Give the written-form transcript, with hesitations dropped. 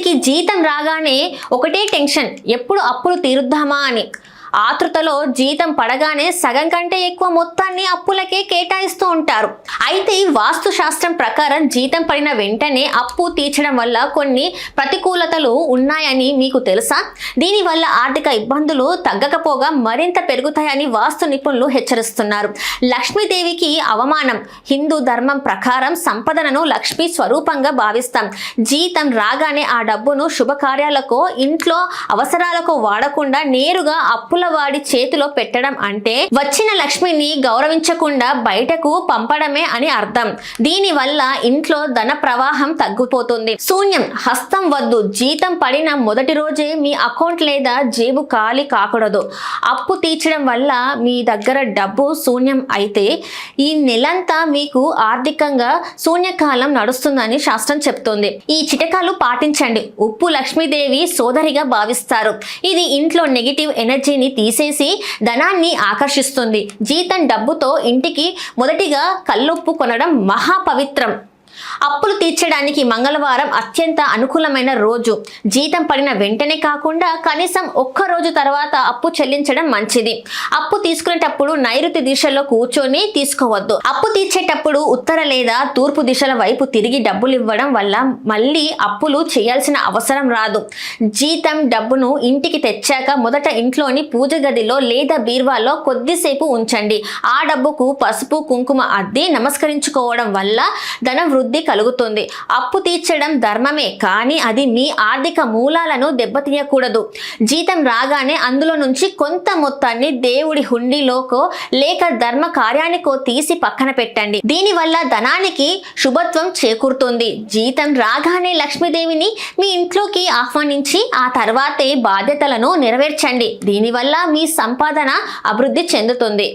కొంతమందికి జీతం రాగానే ఒకటే టెన్షన్, ఎప్పుడు అప్పులు తీరుద్దామా అని. ఆతృతలో జీతం పడగానే సగం కంటే ఎక్కువ మొత్తాన్ని అప్పులకే కేటాయిస్తూ ఉంటారు. అయితే వాస్తు శాస్త్రం ప్రకారం జీతం పడిన వెంటనే అప్పు తీర్చడం వల్ల కొన్ని ప్రతికూలతలు ఉన్నాయని మీకు తెలుసా? దీనివల్ల ఆర్థిక ఇబ్బందులు తగ్గకపోగా మరింత పెరుగుతాయని వాస్తు నిపుణులు హెచ్చరిస్తున్నారు. లక్ష్మీదేవికి అవమానం. హిందూ ధర్మం ప్రకారం సంపదనను లక్ష్మీ స్వరూపంగా భావిస్తాం. జీతం రాగానే ఆ డబ్బును శుభకార్యాలకు, ఇంట్లో అవసరాలకు వాడకుండా నేరుగా వాడి చేతిలో పెట్టడం అంటే వచ్చిన లక్ష్మిని గౌరవించకుండా బయటకు పంపడమే అని అర్థం. దీని వల్ల ఇంట్లో ధన ప్రవాహం తగ్గిపోతుంది. శూన్యం. హస్తం వద్దు. జీతం పడిన మొదటి రోజే మీ అకౌంట్ లేదా జేబు ఖాళీ కాకూడదు. అప్పు తీర్చడం వల్ల మీ దగ్గర డబ్బు శూన్యం అయితే ఈ నెలంతా మీకు ఆర్థికంగా శూన్యకాలం నడుస్తుందని శాస్త్రం చెప్తోంది. ఈ చిటకాలు పాటించండి. ఉప్పు లక్ష్మీదేవి సోదరిగా భావిస్తారు. ఇది ఇంట్లో నెగిటివ్ ఎనర్జీని తీసేసి ధనాన్ని ఆకర్షిస్తుంది. జీతం డబ్బుతో ఇంటికి మొదటిగా కల్లుప్పు కొనడం మహా పవిత్రం. అప్పులు తీర్చడానికి మంగళవారం అత్యంత అనుకూలమైన రోజు. జీతం పడిన వెంటనే కాకుండా కనీసం ఒక్క రోజు తర్వాత అప్పు చెల్లించడం మంచిది. అప్పు తీసుకునేటప్పుడు నైరుతి దిశలో కూర్చొని తీసుకోవద్దు. అప్పు తీర్చేటప్పుడు ఉత్తర లేదా తూర్పు దిశల వైపు తిరిగి డబ్బులు ఇవ్వడం వల్ల మళ్ళీ అప్పులు చేయాల్సిన అవసరం రాదు. జీతం డబ్బును ఇంటికి తెచ్చాక మొదట ఇంట్లోని పూజ గదిలో లేదా బీర్వాలో కొద్దిసేపు ఉంచండి. ఆ డబ్బుకు పసుపు కుంకుమ అద్ది నమస్కరించుకోవడం వల్ల ధన వృద్ధి కలుగుతుంది. అప్పు తీర్చడం ధర్మమే, కానీ అది మీ ఆర్థిక మూలాలను దెబ్బతీయకూడదు. జీతం రాగానే అందులో నుంచి కొంత మొత్తాన్ని దేవుడి హుండీలోకో లేక ధర్మ కార్యానికో తీసి పక్కన పెట్టండి. దీనివల్ల ధనానికి శుభత్వం చేకూరుతుంది. జీతం రాగానే లక్ష్మీదేవిని మీ ఇంట్లోకి ఆహ్వానించి ఆ తర్వాతే బాధ్యతలను నెరవేర్చండి. దీనివల్ల మీ సంపాదన అభివృద్ధి చెందుతుంది.